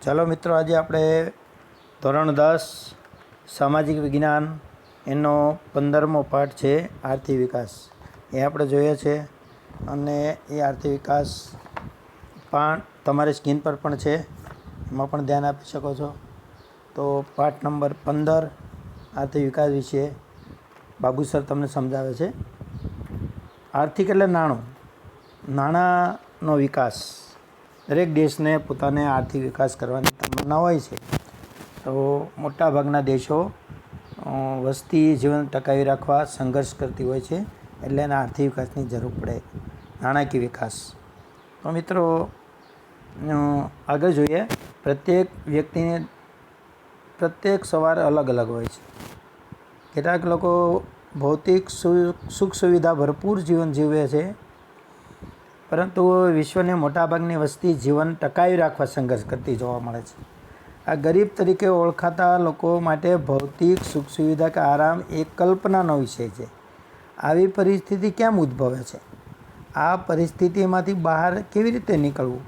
ચાલો મિત્રો, આજે આપણે ધોરણ 10 સામાજિક વિજ્ઞાન એનો 15મો પાઠ છે આર્થિક વિકાસ. એ આપણે જોઈએ છે અને એ આર્થિક વિકાસ પણ તમારી સ્ક્રીન પર પણ છે, એમાં પણ ધ્યાન આપી શકો છો. તો પાઠ નંબર 15 આર્થિક વિકાસ વિશે બાબુ સર તમને સમજાવે છે. આર્થિક એટલે નાણું, નાણાંનો વિકાસ. દરેક દેશને પોતાને આર્થિક વિકાસ કરવાની તમન્ના હોય છે. તો મોટાભાગના દેશો વસ્તી જીવન ટકાવી રાખવા સંઘર્ષ કરતી હોય છે, એટલે એને આર્થિક વિકાસની જરૂર પડે, નાણાકીય વિકાસ. તો મિત્રો આગળ જોઈએ. પ્રત્યેક વ્યક્તિને પ્રત્યેક સવાર અલગ અલગ હોય છે. કેટલાક લોકો ભૌતિક સુખ સુવિધા ભરપૂર જીવન જીવે છે, પરંતુ વિશ્વની મોટાભાગની વસ્તી જીવન ટકાવી રાખવા સંઘર્ષ કરતી જોવા મળે છે. આ ગરીબ તરીકે ઓળખાતા લોકો માટે ભૌતિક સુખ સુવિધા કે આરામ એ કલ્પનાનો વિષય છે. આવી પરિસ્થિતિ કેમ ઉદ્ભવે છે? આ પરિસ્થિતિમાંથી બહાર કેવી રીતે નીકળવું?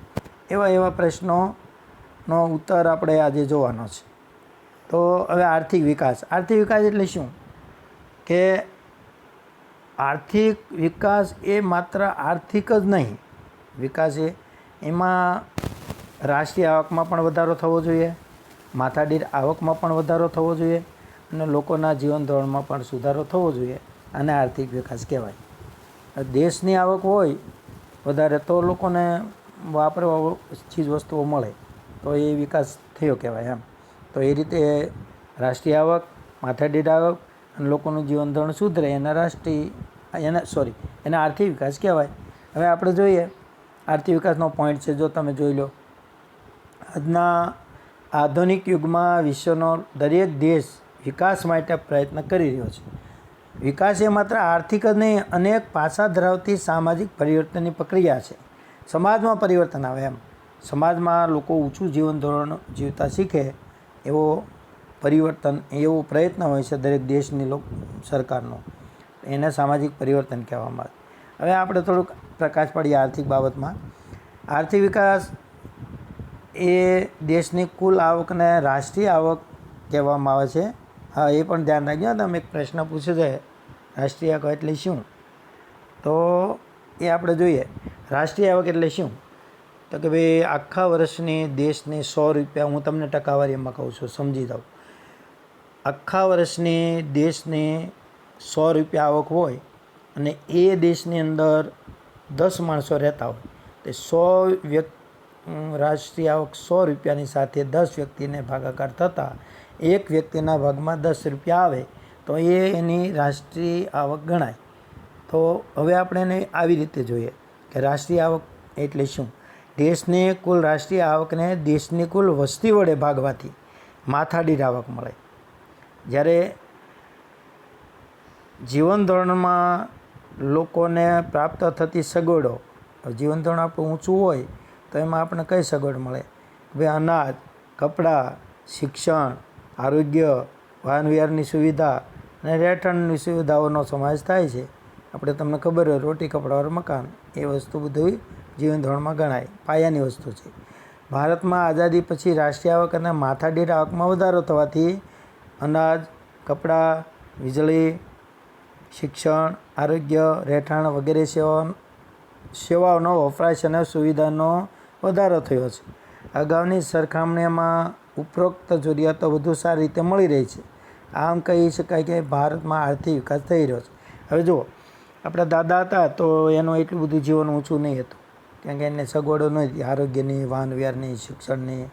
એવા પ્રશ્નોનો ઉત્તર આપણે આજે જોવાનો છે. તો હવે આર્થિક વિકાસ એટલે શું? કે આર્થિક વિકાસ એ માત્ર આર્થિક જ નહીં, વિકાસ એમાં રાષ્ટ્રીય આવકમાં પણ વધારો થવો જોઈએ, માથાદીઠ આવકમાં પણ વધારો થવો જોઈએ, અને લોકોના જીવન ધોરણમાં પણ સુધારો થવો જોઈએ. આને આર્થિક વિકાસ કહેવાય. દેશની આવક હોય વધારે તો લોકોને વાપરવા ચીજ વસ્તુઓ મળે, તો એ વિકાસ થયો કહેવાય એમ. તો એ રીતે રાષ્ટ્રીય આવક, માથાદીઠ આવક અને લોકોનું જીવન ધોરણ સુધરે એને આર્થિક વિકાસ કહેવાય. હવે આપણે જોઈએ આર્થિક વિકાસનો પોઈન્ટ છે, જો તમે જોઈ લો. આજના આધુનિક યુગમાં વિશ્વનો દરેક દેશ વિકાસ માટે પ્રયત્ન કરી રહ્યો છે. વિકાસ એ માત્ર આર્થિક જ નહીં, અનેક પાસા ધરાવતી સામાજિક પરિવર્તનની પ્રક્રિયા છે. સમાજમાં પરિવર્તન આવે એમ, સમાજમાં લોકો ઊંચું જીવન ધોરણ જીવતા શીખે એવો પ્રયત્ન હોય છે દરેક દેશની સરકારનો. એને સામાજિક પરિવર્તન કહેવામાં આવે. હવે આપણે થોડુંક પ્રકાશ પાડીએ આર્થિક બાબતમાં. આર્થિક વિકાસ એ દેશની કુલ આવકને રાષ્ટ્રીય આવક કહેવામાં આવે છે. હા, એ પણ ધ્યાન રાખજો. તમે એક પ્રશ્ન પૂછ્યો છે, રાષ્ટ્રીય આવક એટલે શું? તો એ આપણે જોઈએ. રાષ્ટ્રીય આવક એટલે શું? તો કે ભાઈ આખા વર્ષની દેશની 100 રૂપિયા, હું તમને ટકાવારીમાં કહું છું, સમજી જાઓ. આખા વર્ષની દેશની 100 રૂપિયા આવક હોય અને એ દેશની અંદર 10 માણસો રહેતા હોય, તો રાષ્ટ્રીય આવક 100 રૂપિયાની સાથે 10 વ્યક્તિને ભાગાકાર થતાં એક વ્યક્તિના ભાગમાં 10 રૂપિયા આવે, તો એ એની રાષ્ટ્રીય આવક ગણાય. તો હવે આપણે એને આવી રીતે જોઈએ કે રાષ્ટ્રીય આવક એટલે શું? દેશની કુલ રાષ્ટ્રીય આવકને દેશની કુલ વસ્તી વડે ભાગવાથી માથાદીઠ આવક મળે. જ્યારે જીવન ધોરણમાં લોકોને પ્રાપ્ત થતી સગવડો, જીવન ધોરણ આપણું ઊંચું હોય તો એમાં આપણને કઈ સગવડ મળે? ભાઈ અનાજ, કપડાં, શિક્ષણ, આરોગ્ય, વાહન વ્યવહારની સુવિધા અને રહેઠાણની સુવિધાઓનો સમાવેશ થાય છે. આપણે તમને ખબર હોય, રોટી કપડાવાળું મકાન, એ વસ્તુ બધું જીવન ધોરણમાં ગણાય, પાયાની વસ્તુ છે. ભારતમાં આઝાદી પછી રાષ્ટ્રીય આવક અને માથાદીઠ આવકમાં વધારો થવાથી અનાજ, કપડાં, વીજળી, શિક્ષણ, આરોગ્ય, રહેઠાણ વગેરે સેવાઓનો વપરાશ અને સુવિધાનો વધારો થયો છે. અગાઉની સરખામણીમાં ઉપરોક્ત જરૂરિયાતો વધુ સારી રીતે મળી રહી છે. આમ કહી શકાય કે ભારતમાં આર્થિક વિકાસ થઈ રહ્યો છે. હવે જુઓ, આપણા દાદા હતા તો એનું એટલું બધું જીવન ઊંચું નહીં હતું, કેમ કે એને સગવડો નહોતી, આરોગ્યની, વાહન વ્યવહારની, શિક્ષણની.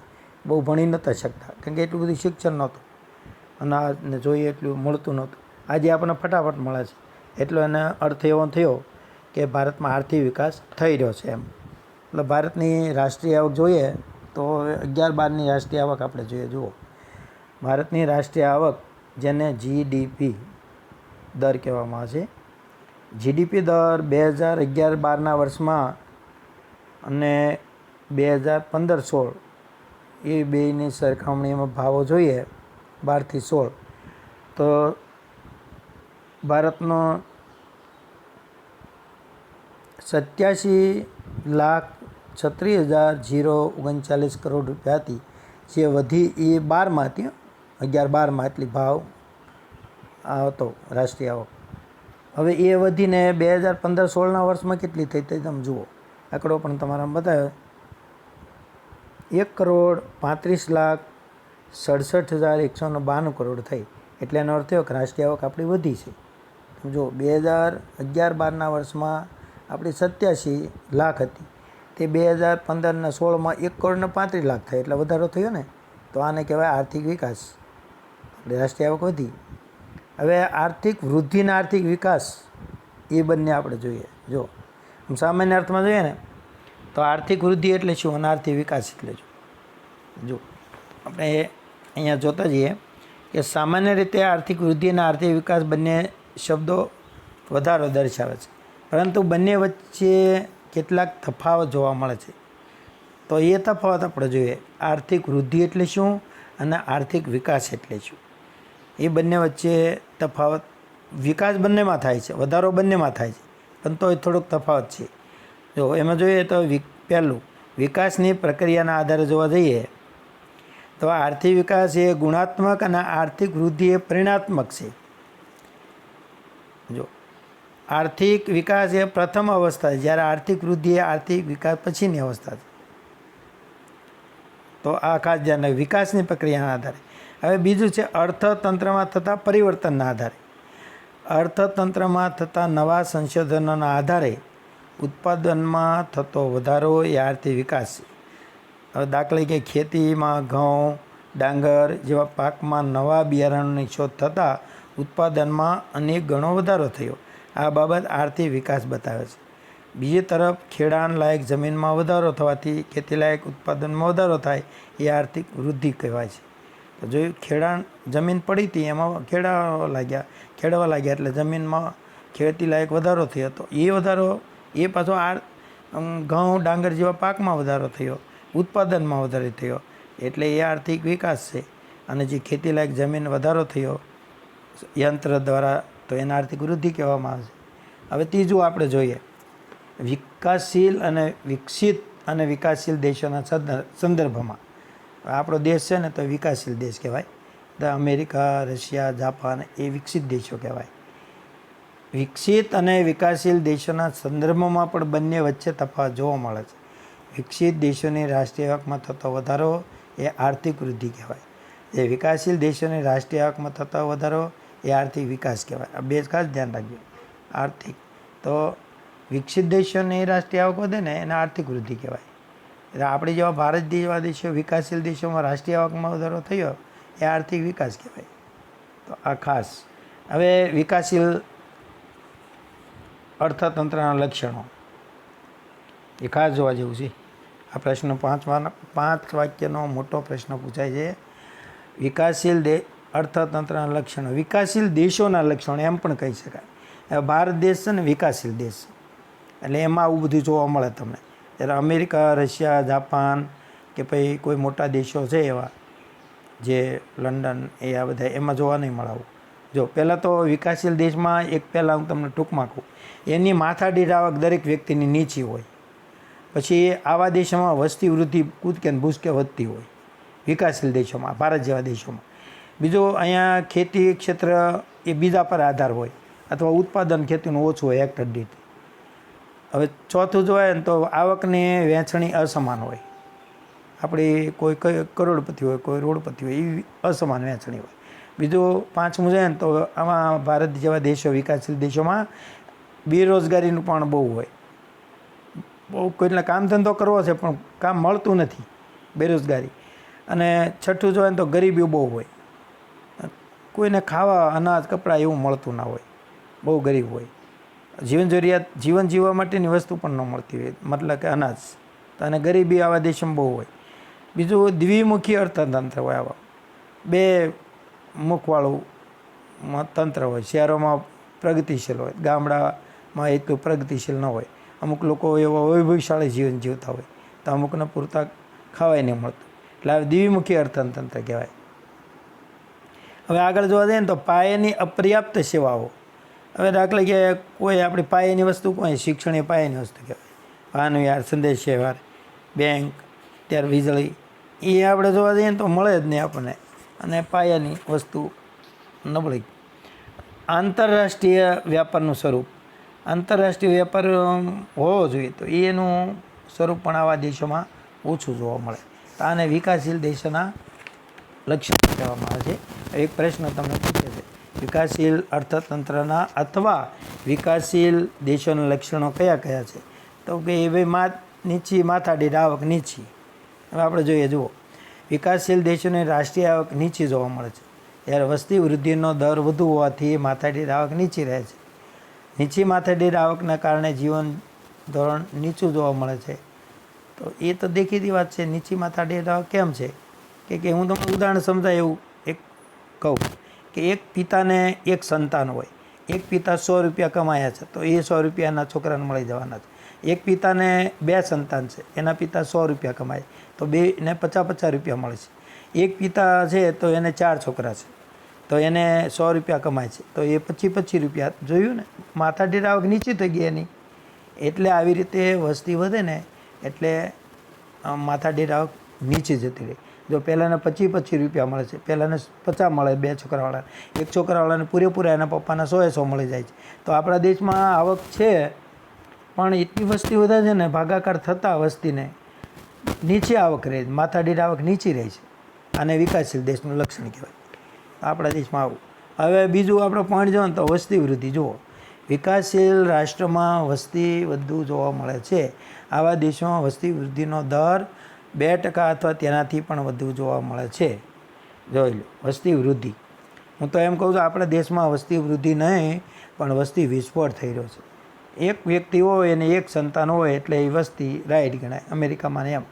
બહુ ભણી નહોતા શકતા, કેમ કે એટલું બધું શિક્ષણ નહોતું, અનાજને જોઈએ એટલું મળતું નહોતું. આજે આપણને ફટાફટ મળે છે. એટલો એને અર્થ એવો થયો કે ભારતમાં આર્થિક વિકાસ થઈ રહ્યો છે એમ. એટલે ભારતની રાષ્ટ્રીય આવક જોઈએ તો 11-12ની રાષ્ટ્રીય આવક આપણે જોઈએ. જુઓ, ભારતની રાષ્ટ્રીય આવક, જેને GDP દર કહેવામાં આવે છે. GDP દર 2011-12ના વર્ષમાં અને 2015-16 એ બેની સરખામણીમાં ભાવો જોઈએ 12થી 16, તો ભારતનો 87,36,039 કરોડ રૂપિયા હતી, જે વધી એ 12માં હતી, 11-12માં એટલી ભાવ હતો રાષ્ટ્રીય આવક. હવે એ વધીને 2015-16ના વર્ષમાં કેટલી થઈ તે તમે જુઓ. આંકડો પણ તમારા બતાવ્યો, 1,35,67,192 કરોડ થઈ. એટલે એનો અર્થ થયો કે રાષ્ટ્રીય આવક આપણી વધી છે. જો 2011-12ના વર્ષમાં આપણી 87 લાખ હતી, તે 2015-16માં 1,35,00,000 થઈ, એટલે વધારો થયો ને. તો આને કહેવાય આર્થિક વિકાસ. એટલે રાષ્ટ્રીય આવક વધી. હવે આર્થિક વૃદ્ધિ અને આર્થિક વિકાસ એ બંને આપણે જોઈએ. જો સામાન્ય અર્થમાં જોઈએ ને તો આર્થિક વૃદ્ધિ એટલે શું અને આર્થિક વિકાસ એટલે શું. જો આપણે અહીંયા જોતા જઈએ કે સામાન્ય રીતે આર્થિક વૃદ્ધિ અને આર્થિક વિકાસ બંને શબ્દો વધારો દર્શાવે છે, પરંતુ બંને વચ્ચે કેટલાક તફાવત જોવા મળે છે. તો એ તફાવત આપણે જોઈએ. આર્થિક વૃદ્ધિ એટલે શું અને આર્થિક વિકાસ એટલે શું, એ બંને વચ્ચે તફાવત. વિકાસ બંનેમાં થાય છે, વધારો બંનેમાં થાય છે, પણ તો એ થોડોક તફાવત છે. જો એમાં જોઈએ તો પહેલું, વિકાસની પ્રક્રિયાના આધારે જોવા જઈએ તો આર્થિક વિકાસ એ ગુણાત્મક અને આર્થિક વૃદ્ધિ એ પરિણાત્મક છે. જો આર્થિક વિકાસ એ પ્રથમ અવસ્થા છે, જ્યારે આર્થિક વૃદ્ધિ એ આર્થિક વિકાસ પછીની અવસ્થા છે. તો આ ખાસ ધ્યાન રાખે, વિકાસની પ્રક્રિયાના આધારે. હવે બીજું છે અર્થતંત્રમાં થતા પરિવર્તનના આધારે. અર્થતંત્રમાં થતા નવા સંશોધનોના આધારે ઉત્પાદનમાં થતો વધારો એ આર્થિક વિકાસ છે. હવે દાખલા કે ખેતીમાં ઘઉં, ડાંગર જેવા પાકમાં નવા બિયારણની શોધ થતાં ઉત્પાદનમાં અનેક ગણો વધારો થયો. આ બાબત આર્થિક વિકાસ બતાવે છે. બીજી તરફ ખેડાણ લાયક જમીનમાં વધારો થવાથી ખેતીલાયક ઉત્પાદનમાં વધારો થાય એ આર્થિક વૃદ્ધિ કહેવાય છે. તો જોયું, ખેડાણ જમીન પડી હતી એમાં ખેડવા લાગ્યા એટલે જમીનમાં ખેતીલાયક વધારો થયો. તો એ વધારો એ પાછો ઘઉં, ડાંગર જેવા પાકમાં વધારો થયો, ઉત્પાદનમાં વધારો થયો, એટલે એ આર્થિક વિકાસ છે. અને જે ખેતીલાયક જમીન વધારો થયો યંત્ર દ્વારા, તો એને આર્થિક વૃદ્ધિ કહેવામાં આવે છે. હવે ત્રીજું આપણે જોઈએ, વિકાસશીલ અને વિકસિત અને વિકાસશીલ દેશોના સંદર્ભમાં. આપણો દેશ છે ને તો વિકાસશીલ દેશ કહેવાય. અમેરિકા, રશિયા, જાપાન એ વિકસિત દેશો કહેવાય. વિકસિત અને વિકાસશીલ દેશોના સંદર્ભમાં પણ બંને વચ્ચે તફાવત જોવા મળે છે. વિકસિત દેશોની રાષ્ટ્રીય આવકમાં થતો વધારો એ આર્થિક વૃદ્ધિ કહેવાય. જે વિકાસશીલ દેશોની રાષ્ટ્રીય આવકમાં થતો વધારો એ આર્થિક વિકાસ કહેવાય. આ બે ખાસ ધ્યાન રાખજો. આર્થિક તો વિકસિત દેશોની રાષ્ટ્રીય આવક વધે ને એને આર્થિક વૃદ્ધિ કહેવાય. એટલે આપણે જેવા ભારત જેવા દેશો, વિકાસશીલ દેશોમાં રાષ્ટ્રીય આવકમાં વધારો થયો એ આર્થિક વિકાસ કહેવાય. તો આ ખાસ. હવે વિકાસશીલ અર્થતંત્રના લક્ષણો એ ખાસ જોવા જેવું છે. આ પ્રશ્ન 5 વાક્યનો મોટો પ્રશ્ન પૂછાય છે. વિકાસશીલ અર્થતંત્રના લક્ષણો, વિકાસશીલ દેશોના લક્ષણો એમ પણ કહી શકાય. ભારત દેશ છે ને વિકાસશીલ દેશ, એટલે એમાં આવું બધું જોવા મળે તમને. જ્યારે અમેરિકા, રશિયા, જાપાન કે પછી કોઈ મોટા દેશો છે એવા જે લંડન એ આ બધા, એમાં જોવા નહીં મળે આવું. જો પહેલાં તો વિકાસશીલ દેશમાં પહેલાં હું તમને ટૂંકમાં કહું, એની માથાદીઠ આવક દરેક વ્યક્તિની નીચી હોય. પછી આવા દેશોમાં વસ્તી વૃદ્ધિ કૂદકે ને ભૂસકે વધતી હોય, વિકાસશીલ દેશોમાં, ભારત જેવા દેશોમાં. બીજું, અહીંયા ખેતી ક્ષેત્ર એ બીજા પર આધાર હોય, અથવા ઉત્પાદન ખેતીનું ઓછું હોય હેક્ટર દીઠ. હવે ચોથું જોઈએ ને તો આવકની વહેંચણી અસમાન હોય. આપણી કોઈ કરોડપતિ હોય, કોઈ રોડપતિ હોય, એવી અસમાન વહેંચણી હોય. બીજું, પાંચમું જોઈએ ને તો આમાં ભારત જેવા દેશો, વિકાસશીલ દેશોમાં બેરોજગારીનું પણ બહુ હોય. બહુ કોઈને કામ ધંધો કરવો છે પણ કામ મળતું નથી, બેરોજગારી. અને છઠ્ઠું જોઈએ તો ગરીબી બહુ હોય, કોઈને ખાવા, અનાજ, કપડાં એવું મળતું ના હોય, બહુ ગરીબ હોય. જીવન જીવવા માટેની વસ્તુ પણ ન મળતી હોય, મતલબ કે અનાજ. અને ગરીબી આવા દેશોમાં બહુ હોય. બીજું, દ્વિમુખી અર્થતંત્ર હોય. આવા બે મુખવાળું તંત્ર હોય. શહેરોમાં પ્રગતિશીલ હોય, ગામડામાં એટલું પ્રગતિશીલ ન હોય. અમુક લોકો એવા વૈભવશાળી જીવન જીવતા હોય, તો અમુકને પૂરતા ખાવાય નહીં મળતું. એટલે આ દ્વિમુખી અર્થતંત્ર કહેવાય. હવે આગળ જોવા જઈએ ને તો પાયાની અપર્યાપ્ત સેવાઓ. હવે દાખલા કે કોઈ આપણી પાયાની વસ્તુ કોઈ શિક્ષણ એ પાયાની વસ્તુ કહેવાય. વાહન વ્યવહાર, સંદેશ વ્યવહાર, બેંક, ત્યાર વીજળી, એ આપણે જોવા જઈએ ને તો મળે જ નહીં આપણને. અને પાયાની વસ્તુ નબળી. આંતરરાષ્ટ્રીય વ્યાપારનું સ્વરૂપ. આંતરરાષ્ટ્રીય વ્યાપાર હોવો જોઈએ તો એનું સ્વરૂપ પણ આવા દેશોમાં ઓછું જોવા મળે. તો આને વિકાસશીલ દેશોના લક્ષણો કહેવામાં આવે છે. એક પ્રશ્ન તમને પૂછે છે, વિકાસશીલ અર્થતંત્રના અથવા વિકાસશીલ દેશોના લક્ષણો કયા કયા છે? તો કે એ ભાઈ નીચી માથાદીઠ આવક નીચી. હવે આપણે જોઈએ, જુઓ, વિકાસશીલ દેશોની રાષ્ટ્રીય આવક નીચી જોવા મળે છે. જ્યારે વસ્તી વૃદ્ધિનો દર વધુ હોવાથી માથાદીઠ આવક નીચી રહે છે. નીચી માથાદીઠ આવકના કારણે જીવન ધોરણ નીચું જોવા મળે છે. તો એ તો દેખીતી વાત છે. નીચી માથાદીઠ આવક કેમ છે? કે હું તમને ઉદાહરણ સમજાય એવું એક કહું કે એક પિતાને એક સંતાન હોય. એક પિતા 100 રૂપિયા કમાયા છે તો એ 100 રૂપિયાના છોકરાને મળી જવાના છે. એક પિતાને 2 સંતાન છે, એના પિતા 100 રૂપિયા કમાય તો બેને 50-50 રૂપિયા મળે છે. એક પિતા છે તો એને 4 છોકરા છે તો એને 100 રૂપિયા કમાય છે તો એ 25-25 રૂપિયા. જોયું ને, માથાદીઠ આવક નીચી થઈ ગઈ એની. એટલે આવી રીતે વસ્તી વધે ને એટલે માથાદીઠ આવક નીચે જતી રહી. જો પહેલાંને 25-25 રૂપિયા મળે છે, પહેલાંને 50 મળે 2 છોકરાવાળાને, એક છોકરાવાળાને પૂરેપૂરા એના પપ્પાના 100 મળી જાય છે. તો આપણા દેશમાં આવક છે પણ એટલી વસ્તી વધે છે ને, ભાગાકાર થતાં વસ્તીને નીચે આવક રહે, માથાદીઠ આવક નીચી રહે છે. આને વિકાસશીલ દેશનું લક્ષણ કહેવાય. આપણા દેશમાં આવું. હવે બીજું આપણે પોઈન્ટ જોવો ને તો વસ્તી વૃદ્ધિ. જુઓ, વિકાસશીલ રાષ્ટ્રમાં વસ્તી વધુ જોવા મળે છે. આવા દેશોમાં વસ્તી વૃદ્ધિનો દર 2% અથવા તેનાથી પણ વધુ જોવા મળે છે. જોઈ લો, વસ્તી વૃદ્ધિ. હું તો એમ કહું છું આપણા દેશમાં વસ્તી વૃદ્ધિ નહીં પણ વસ્તી વિસ્ફોટ થઈ રહ્યો છે. એક વ્યક્તિ હોય અને એક સંતાન હોય એટલે એ વસ્તી રાઈટ ગણાય અમેરિકામાં ને એમ.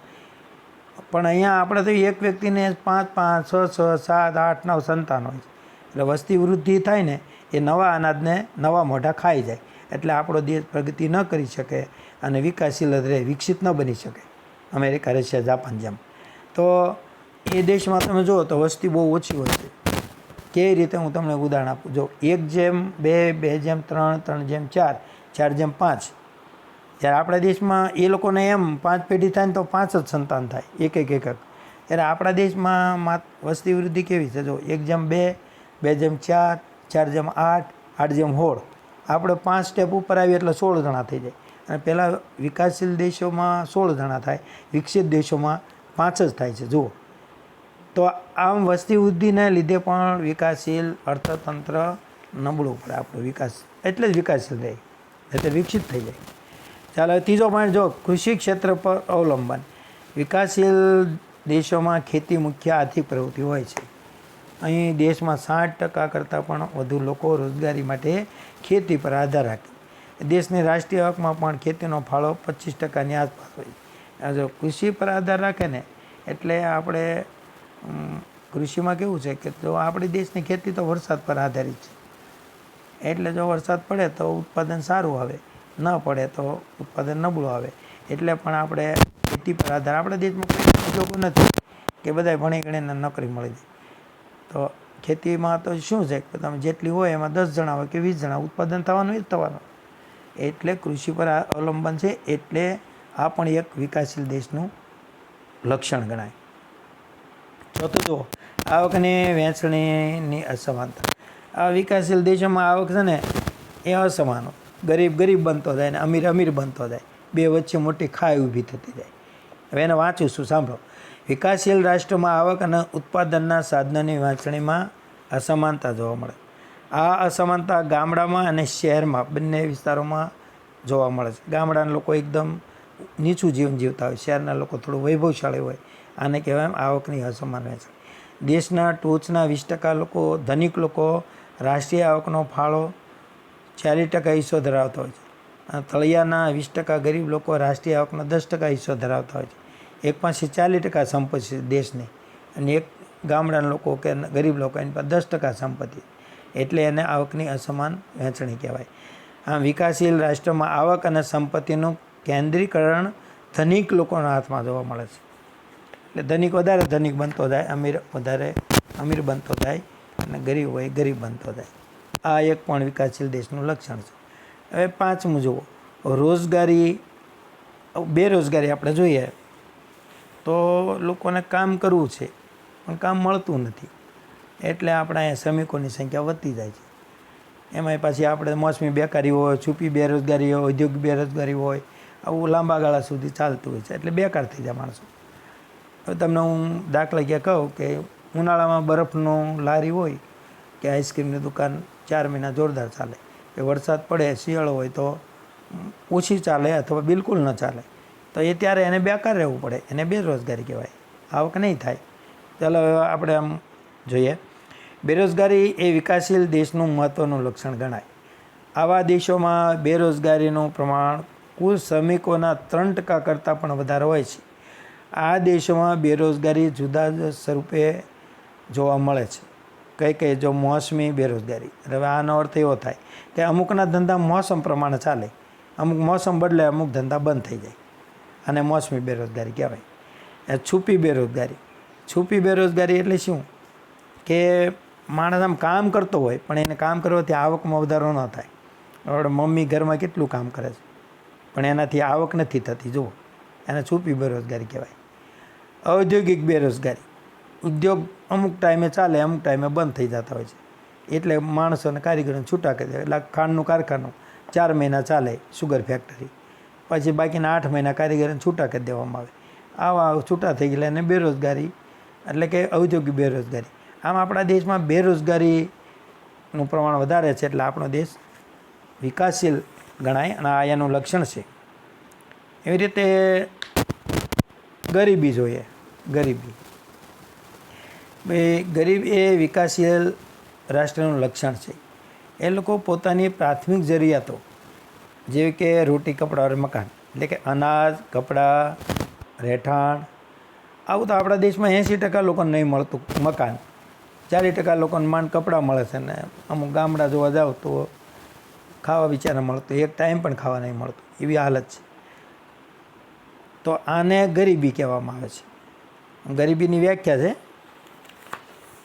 પણ અહીંયા આપણે તો એક વ્યક્તિને 5-5, 6-6, 7, 8, 9 સંતાન હોય છે. એટલે વસ્તી વૃદ્ધિ થાય ને એ નવા અનાજને નવા મોઢા ખાઈ જાય. એટલે આપણો દેશ પ્રગતિ ન કરી શકે અને વિકાસશીલ રહે, વિકસિત ન બની શકે અમેરિકા, રશિયા, જાપાન જેમ. તો એ દેશમાં તમે જુઓ તો વસ્તી બહુ ઓછી હોય છે. કેવી રીતે હું તમને ઉદાહરણ આપું. જો 1:2, 2:3, 3:4, 4:5. જ્યારે આપણા દેશમાં એ લોકોને એમ 5 પેઢી થાય ને તો 5 જ સંતાન થાય, એક. ત્યારે આપણા દેશમાં વસ્તી વૃદ્ધિ કેવી છે? જો 1:2, 2:4, 4:8, 8:16. આપણે 5 સ્ટેપ ઉપર આવીએ એટલે 16 જણા થઈ જાય. અને પહેલાં વિકાસશીલ દેશોમાં 16 જણા થાય, વિકસિત દેશોમાં 5 જ થાય છે. જુઓ, તો આમ વસ્તી વૃદ્ધિને લીધે પણ વિકાસશીલ અર્થતંત્ર નબળું પડે. આપણો વિકાસ એટલે જ વિકાસશીલ રહે, એટલે વિકસિત થઈ જાય. ચાલો, ત્રીજો પોઈન્ટ જો, કૃષિ ક્ષેત્ર પર અવલંબન. વિકાસશીલ દેશોમાં ખેતી મુખ્ય આર્થિક પ્રવૃત્તિ હોય છે. અહીં દેશમાં 60% કરતાં પણ વધુ લોકો રોજગારી માટે ખેતી પર આધાર રાખે. દેશની રાષ્ટ્રીય આવકમાં પણ ખેતીનો ફાળો 25%ની આસપાસ હોય. જો કૃષિ પર આધાર રાખે ને એટલે આપણે કૃષિમાં કેવું છે કે જો આપણી દેશની ખેતી તો વરસાદ પર આધારિત છે. એટલે જો વરસાદ પડે તો ઉત્પાદન સારું આવે, ન પડે તો ઉત્પાદન નબળું આવે. એટલે પણ આપણે ખેતી પર આધાર. આપણા દેશમાં કોઈ ઉદ્યોગો નથી કે બધા ભણી ગણીને નોકરી મળી જાય. તો ખેતીમાં તો શું છે કે તમે જેટલી હોય એમાં 10 જણા હોય કે 20 જણા, ઉત્પાદન થવાનું એ જ થવાનું. એટલે કૃષિ પર અવલંબન છે. એટલે આ પણ એક વિકાસશીલ દેશનું લક્ષણ ગણાય. ચોથું જુઓ, આવકની વહેંચણીની અસમાનતા. આ વિકાસશીલ દેશોમાં આવક છે ને એ અસમાન હોય. ગરીબ બનતો જાય ને અમીર બનતો જાય. બે વચ્ચે મોટી ખાઈ ઊભી થતી જાય. હવે એને વાંચું છું, સાંભળો. વિકાસશીલ રાષ્ટ્રોમાં આવક અને ઉત્પાદનના સાધનોની વહેંચણીમાં અસમાનતા જોવા મળે. આ અસમાનતા ગામડામાં અને શહેરમાં બંને વિસ્તારોમાં જોવા મળે છે. ગામડાના લોકો એકદમ નીચું જીવન જીવતા હોય, શહેરના લોકો થોડું વૈભવશાળી હોય. આને કહેવાય આવકની અસમાન વહેંચણી. દેશના ટોચના 20% લોકો, ધનિક લોકો રાષ્ટ્રીય આવકનો ફાળો 40% હિસ્સો ધરાવતા હોય છે. અને તળિયાના 20% ગરીબ લોકો રાષ્ટ્રીય આવકનો 10% હિસ્સો ધરાવતા હોય છે. એક પાસે 40% સંપત્તિ છે દેશની અને એક ગામડાના લોકો કે ગરીબ લોકો એની પાસે 10% સંપત્તિ. એટલે એને આવકની અસમાન વહેંચણી કહેવાય. આમ વિકાસશીલ રાષ્ટ્રમાં આવક અને સંપત્તિનું કેન્દ્રીકરણ ધનિક લોકોના હાથમાં જોવા મળે છે. એટલે ધનિક વધારે ધનિક બનતો જાય, અમીર વધારે અમીર બનતો જાય અને ગરીબ હોય ગરીબ બનતો જાય. આ એક પણ વિકાસશીલ દેશનું લક્ષણ છે. હવે 5મું જુઓ, રોજગારી, બેરોજગારી. આપણે જોઈએ તો લોકોને કામ કરવું છે પણ કામ મળતું નથી, એટલે આપણા અહીંયા શ્રમિકોની સંખ્યા વધતી જાય છે. એમાંય પાછી આપણે મોસમી બેકારી હોય, છુપી બેરોજગારી હોય, ઔદ્યોગિક બેરોજગારી હોય, આવું લાંબા ગાળા સુધી ચાલતું હોય છે, એટલે બેકાર થઈ જાય માણસો. હવે તમને હું દાખલા ક્યાં કહું કે ઉનાળામાં બરફનું લારી હોય કે આઈસ્ક્રીમની દુકાન 4 મહિના જોરદાર ચાલે, કે વરસાદ પડે શિયાળો હોય તો ઓછી ચાલે અથવા બિલકુલ ન ચાલે, તો એ ત્યારે એને બેકાર રહેવું પડે, એને બેરોજગારી કહેવાય, આવક નહીં થાય. ચાલો હવે આપણે આમ જોઈએ, બેરોજગારી એ વિકાસશીલ દેશનું મહત્ત્વનું લક્ષણ ગણાય. આવા દેશોમાં બેરોજગારીનું પ્રમાણ કુલ શ્રમિકોના 3% કરતાં પણ વધારે હોય છે. આ દેશોમાં બેરોજગારી જુદા જુદા સ્વરૂપે જોવા મળે છે. કઈ કઈ જો મોસમી બેરોજગારી, હવે આનો અર્થ એવો થાય કે અમુકના ધંધા મોસમ પ્રમાણે ચાલે, અમુક મોસમ બદલે અમુક ધંધા બંધ થઈ જાય, અને મોસમી બેરોજગારી કહેવાય. છુપી બેરોજગારી, છુપી બેરોજગારી એટલે શું કે માણસ આમ કામ કરતો હોય પણ એને કામ કરવાથી આવકમાં વધારો ન થાય. આપણે મમ્મી ઘરમાં કેટલું કામ કરે છે પણ એનાથી આવક નથી થતી, જુઓ, એને છુપી બેરોજગારી કહેવાય. ઔદ્યોગિક બેરોજગારી, ઉદ્યોગ અમુક ટાઈમે ચાલે, અમુક ટાઈમે બંધ થઈ જતા હોય છે, એટલે માણસોને કારીગરોને છૂટા કરી દે. એટલે ખાંડનું કારખાનું 4 મહિના ચાલે, સુગર ફેક્ટરી, પછી બાકીના 8 મહિના કારીગરોને છૂટા કરી દેવામાં આવે. આવા છૂટા થઈ ગયેલા એને બેરોજગારી એટલે કે ઔદ્યોગિક બેરોજગારી. આમ આપણા દેશમાં બેરોજગારીનું પ્રમાણ વધારે છે, એટલે આપણો દેશ વિકાસશીલ ગણાય, અને આ એનું લક્ષણ છે. એવી રીતે ગરીબી જોઈએ. ગરીબી, ગરીબ એ વિકાસશીલ રાષ્ટ્રનું લક્ષણ છે. એ લોકો પોતાની પ્રાથમિક જરૂરિયાતો જેવી કે રોટી, કપડાં અને મકાન, એટલે કે અનાજ, કપડાં, રહેઠાણ, આવું તો આપણા દેશમાં 80% લોકોને નહીં મળતું. મકાન 40% લોકોને માંડ કપડાં મળે છે, ને અમુક ગામડા જોવા જાવ તો ખાવા બિચારા મળતું, એક ટાઈમ પણ ખાવા નહીં મળતું, એવી હાલત છે. તો આને ગરીબી કહેવામાં આવે છે. ગરીબીની વ્યાખ્યા છે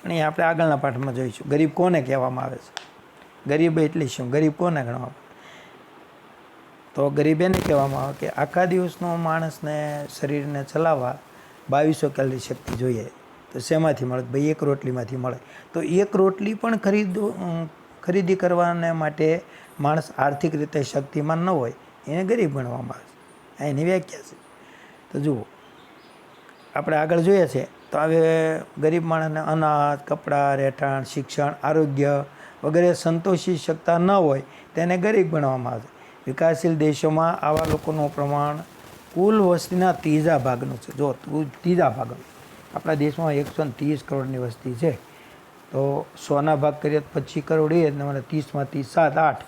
પણ એ આપણે આગળના પાઠમાં જોઈશું. ગરીબ કોને કહેવામાં આવે છે, ગરીબ એટલે શું, ગરીબ કોને ગણવામાં? તો ગરીબ એને કહેવામાં આવે કે આખા દિવસનો માણસને શરીરને ચલાવવા 2200 કેલરી શક્તિ જોઈએ. તો શેમાંથી મળે? ભાઈ એક રોટલીમાંથી મળે. તો એક રોટલી પણ ખરીદી કરવાને માટે માણસ આર્થિક રીતે શક્તિમાન ન હોય, એને ગરીબ ગણવામાં આવે છે. એની વ્યાખ્યા છે. તો જુઓ, આપણે આગળ જોઈએ છે તો હવે ગરીબ માણસને અનાજ, કપડાં, રહેઠાણ, શિક્ષણ, આરોગ્ય વગેરે સંતોષી શકતા ન હોય તેને ગરીબ ગણવામાં આવે છે. વિકાસશીલ દેશોમાં આવા લોકોનું પ્રમાણ કુલ વસ્તીના 3 ભાગનું છે. જો 3 ભાગનું, આપણા દેશમાં 130 કરોડની વસ્તી છે, તો 100ના ભાગ કરીએ તો 25 કરોડ, એ જ મને 30માંથી 7, 8,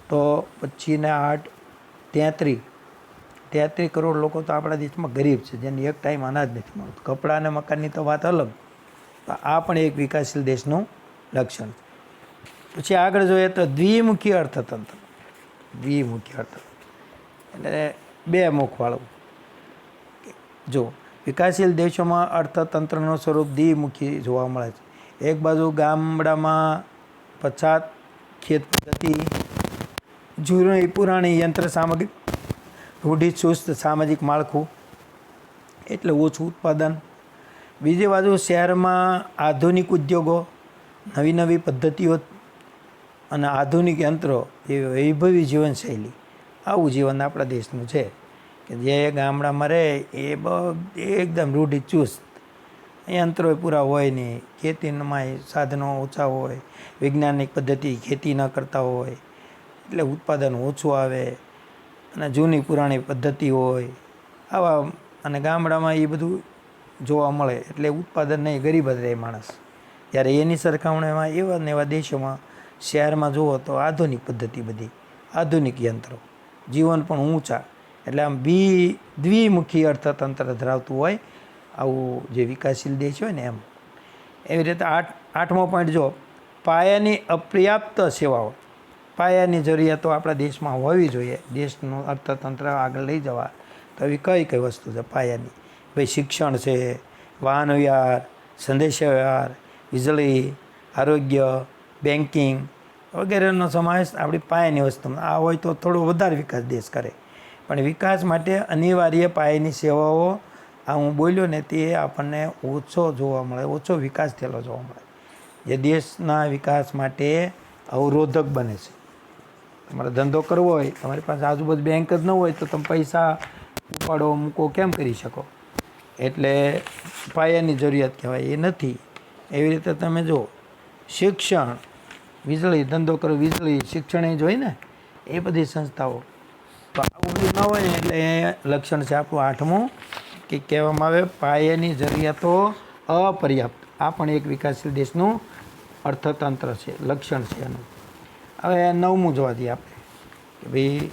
તો 25 ને 8 33 કરોડ લોકો તો આપણા દેશમાં ગરીબ છે, જેને એક ટાઈમ અનાજ નથી મળતું. કપડાં અને મકાનની તો વાત અલગ, તો આ પણ એક વિકાસશીલ દેશનું લક્ષણ છે. પછી આગળ જોઈએ તો દ્વિમુખી અર્થતંત્ર. દ્વિમુખી અર્થતંત્ર એટલે 2 મુખવાળું. જો વિકાસશીલ દેશોમાં અર્થતંત્રનું સ્વરૂપ દ્વિમુખી જોવા મળે છે. એક બાજુ ગામડામાં પછાત ખેત પદ્ધતિ, જૂની પુરાણી યંત્ર સામગ્રી, રૂઢિચુસ્ત સામાજિક માળખું એટલે ઓછું ઉત્પાદન. બીજી બાજુ શહેરમાં આધુનિક ઉદ્યોગો, નવી નવી પદ્ધતિઓ અને આધુનિક યંત્રો એ વૈભવી જીવનશૈલી. આવું જીવન આપણા દેશનું છે કે જે ગામડામાં રહે એ એકદમ રૂઢિચુસ્ત, યંત્રો પૂરા હોય નહીં, ખેતીમાં સાધનો ઓછા હોય, વૈજ્ઞાનિક પદ્ધતિ ખેતી ન કરતા હોય એટલે ઉત્પાદન ઓછું આવે, અને જૂની પુરાણી પદ્ધતિ હોય આવા, અને ગામડામાં એ બધું જોવા મળે એટલે ઉત્પાદન નહીં, ગરીબ જ રહે માણસ. જ્યારે એની સરખામણીમાં એવા ને એવા દેશોમાં શહેરમાં જુઓ તો આધુનિક પદ્ધતિ, બધી આધુનિક યંત્રો, જીવન પણ ઊંચા, એટલે આમ દ્વિમુખી અર્થતંત્ર ધરાવતું હોય આવું જે વિકાસશીલ દેશ હોય ને એમ. એવી રીતે 8મો પોઈન્ટ જો, પાયાની અપર્યાપ્ત સેવાઓ. પાયાની જરૂરિયાતો આપણા દેશમાં હોવી જોઈએ દેશનું અર્થતંત્ર આગળ લઈ જવા. તો એવી કઈ કઈ વસ્તુ છે પાયાની? ભાઈ શિક્ષણ છે, વાહન વ્યવહાર, સંદેશાવ્યવહાર, વીજળી, આરોગ્ય, બેન્કિંગ વગેરેનો સમાવેશ આપણી પાયાની વસ્તુમાં. આ હોય તો થોડો વધારે વિકાસ દેશ કરે, પણ વિકાસ માટે અનિવાર્ય પાયાની સેવાઓ આ હું બોલ્યો ને તે આપણને ઓછો જોવા મળે, ઓછો વિકાસ થયેલો જોવા મળે, જે દેશના વિકાસ માટે અવરોધક બને છે. તમારે ધંધો કરવો હોય, તમારી પાસે આજુબાજુ બેંક જ ન હોય તો તમે પૈસા ઉપાડો મૂકો કેમ કરી શકો? એટલે પાયાની જરૂરિયાત કહેવાય, એ નથી. એવી રીતે તમે જો શિક્ષણ, વીજળી, ધંધો કરો, વીજળી, શિક્ષણ એ જ હોય ને, એ બધી સંસ્થાઓ. તો આવું બધું ન હોય ને એટલે એ લક્ષણ છે આપણું 8મું, કે કહેવામાં આવે પાયાની જરૂરિયાતો અપર્યાપ્ત. આ પણ એક વિકાસશીલ દેશનું અર્થતંત્ર છે, લક્ષણ છે એનું. હવે 9મું જોવા દઈએ આપણે કે ભાઈ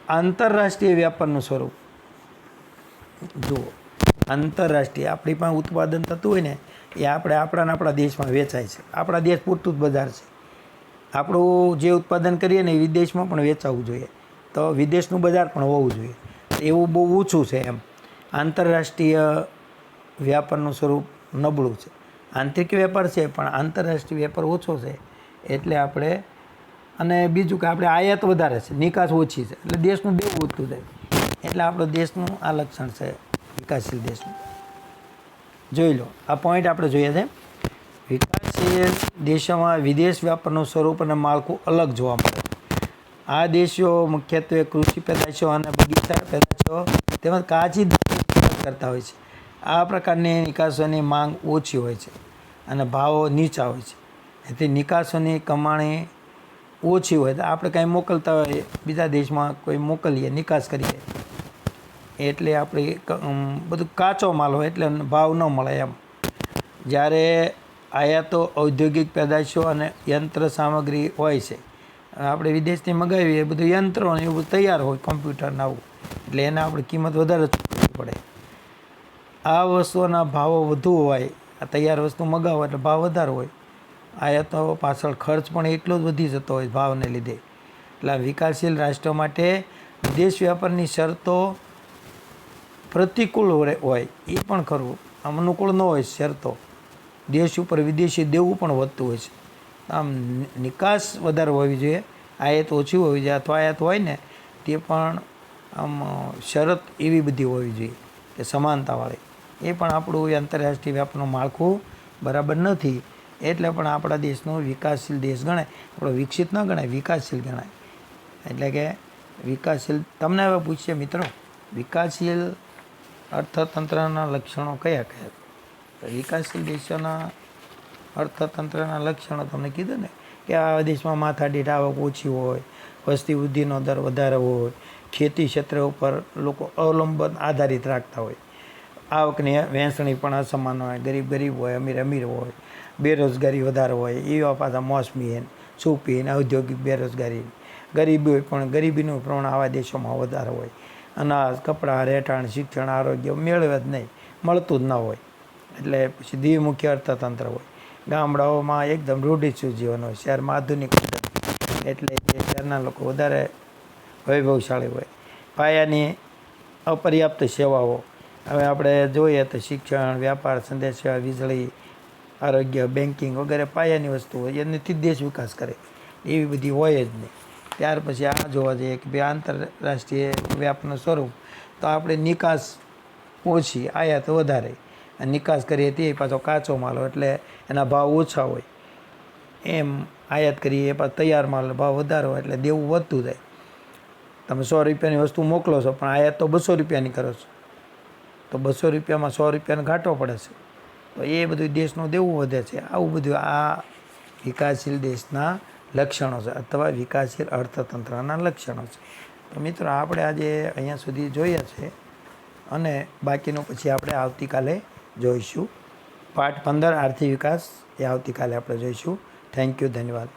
આંતરરાષ્ટ્રીય વ્યાપારનું સ્વરૂપ. જુઓ, આંતરરાષ્ટ્રીય આપણી પાસે ઉત્પાદન થતું હોય ને એ આપણા દેશમાં વેચાય છે. આપણા દેશ પૂરતું જ બજાર છે. આપણું જે ઉત્પાદન કરીએ ને એ વિદેશમાં પણ વેચાવું જોઈએ, તો વિદેશનું બજાર પણ હોવું જોઈએ. એવું બહુ ઓછું છે એમ. આંતરરાષ્ટ્રીય વ્યાપારનું સ્વરૂપ નબળું છે. આંતરિક વેપાર છે પણ આંતરરાષ્ટ્રીય વેપાર ઓછો છે. એટલે આપણે, અને બીજું કે આપણે આયાત વધારે છે, નિકાસ ઓછી છે, એટલે દેશનું દેવું વધતું જાય. એટલે આપણો દેશનું આ લક્ષણ છે વિકાસશીલ દેશનું. જોઈ લો, આ પોઈન્ટ આપણે જોઈએ છે. વિકાસશીલ દેશોમાં વિદેશ વ્યાપારનું સ્વરૂપ અને માળખું અલગ જોવા મળે છે. આ દેશો મુખ્યત્વે કૃષિ પેદાશો અને બગીચા પેદાશો તેમજ કાચી કરતા હોય છે. આ પ્રકારની નિકાસોની માંગ ઓછી હોય છે અને ભાવો નીચા હોય છે. એથી નિકાસોની કમાણી ઓછી હોય તો આપણે કાંઈ મોકલતા હોય બીજા દેશમાં, કોઈ મોકલીએ, નિકાસ કરીએ, એટલે આપણે બધું કાચો માલ હોય એટલે ભાવ ન મળે એમ. જ્યારે આયાતો ઔદ્યોગિક પેદાશો અને યંત્ર સામગ્રી હોય છે, આપણે વિદેશથી મગાવીએ એ બધું યંત્રો અને એવું બધું તૈયાર હોય, કમ્પ્યુટર આવું, એટલે એને આપણે કિંમત વધારે ચૂકવવી પડે. આ વસ્તુઓના ભાવો વધુ હોય, આ તૈયાર વસ્તુ મગાવો એટલે ભાવ વધારે હોય. આયાતો પાછળ ખર્ચ પણ એટલો જ વધી જતો હોય ભાવને લીધે. એટલે વિકાસશીલ રાષ્ટ્રો માટે વિદેશ વ્યાપારની શરતો પ્રતિકૂળ હોય એ પણ ખરું, આમ અનુકૂળ ન હોય શરતો. દેશ ઉપર વિદેશી દેવું પણ વધતું હોય છે. આમ નિકાસ વધારે હોવી જોઈએ, આયાત ઓછી હોવી જોઈએ, અથવા આયાત હોય ને તે પણ આમ શરત એવી બધી હોવી જોઈએ કે સમાનતાવાળી. એ પણ આપણું આંતરરાષ્ટ્રીય વ્યાપારનું માળખું બરાબર નથી. એટલે પણ આપણા દેશનો વિકાસશીલ દેશ ગણાય. આપણો વિકસિત ન ગણાય, વિકાસશીલ ગણાય. એટલે કે વિકાસશીલ, તમને હવે પૂછીએ મિત્રો, વિકાસશીલ અર્થતંત્રના લક્ષણો કયા કયા? તો વિકાસશીલ દેશોના અર્થતંત્રના લક્ષણો તમને કીધું ને, કે આ દેશમાં માથાદીઠ આવક ઓછી હોય, વસ્તી વૃદ્ધિનો દર વધારે હોય, ખેતી ક્ષેત્ર ઉપર લોકો અવલંબન આધારિત રાખતા હોય, આવકની વહેંચણી પણ અસમાન હોય, ગરીબ ગરીબ હોય, અમીર અમીર હોય, બેરોજગારી વધારે હોય, એવા પાછા મોસમી છુપી ઔદ્યોગિક બેરોજગારી, ગરીબી હોય પણ ગરીબીનું પ્રમાણ આવા દેશોમાં વધારે હોય. અનાજ, કપડાં, રહેઠાણ, શિક્ષણ, આરોગ્ય મેળવે જ નહીં, મળતું જ ન હોય. એટલે પછી દ્વિમુખી અર્થતંત્ર હોય. ગામડાઓમાં એકદમ રૂઢિચુસ્ત જીવન હોય, શહેરમાં આધુનિક પદ્ધતિ, એટલે શહેરના લોકો વધારે વૈભવશાળી હોય. પાયાની અપર્યાપ્ત સેવાઓ, હવે આપણે જોઈએ તો શિક્ષણ, વ્યાપાર, સંદેશ સેવા, વીજળી, આરોગ્ય, બેન્કિંગ વગેરે પાયાની વસ્તુ હોય, એનાથી દેશ વિકાસ કરે. એવી બધી હોય જ નહીં. ત્યાર પછી આ જોવા જઈએ કે ભાઈ આંતરરાષ્ટ્રીય વ્યાપારનું સ્વરૂપ, તો આપણે નિકાસ ઓછી, આયાત વધારે. નિકાસ કરીએ તે પાછો કાચો માલ હોય એટલે એના ભાવ ઓછા હોય. એમ આયાત કરીએ એ પાછો તૈયાર માલનો ભાવ વધારે હોય એટલે દેવું વધતું જાય. તમે 100 રૂપિયાની વસ્તુ મોકલો છો પણ આયાત તો 200 રૂપિયાની કરો છો, તો 200 રૂપિયામાં 100 રૂપિયાનો ઘાટો પડે છે. તો એ બધું દેશનું દેવું વધે છે. આવું બધું આ વિકાસશીલ દેશના લક્ષણો છે, અથવા વિકાસશીલ અર્થતંત્રના લક્ષણો છે. તો મિત્રો આપણે આજે અહીંયા સુધી જોયા છે, અને બાકીનું પછી આપણે આવતીકાલે જોઈશું. પાર્ટ 15 આર્થિક વિકાસ એ આવતીકાલે આપણે જોઈશું. થેન્ક યુ, ધન્યવાદ.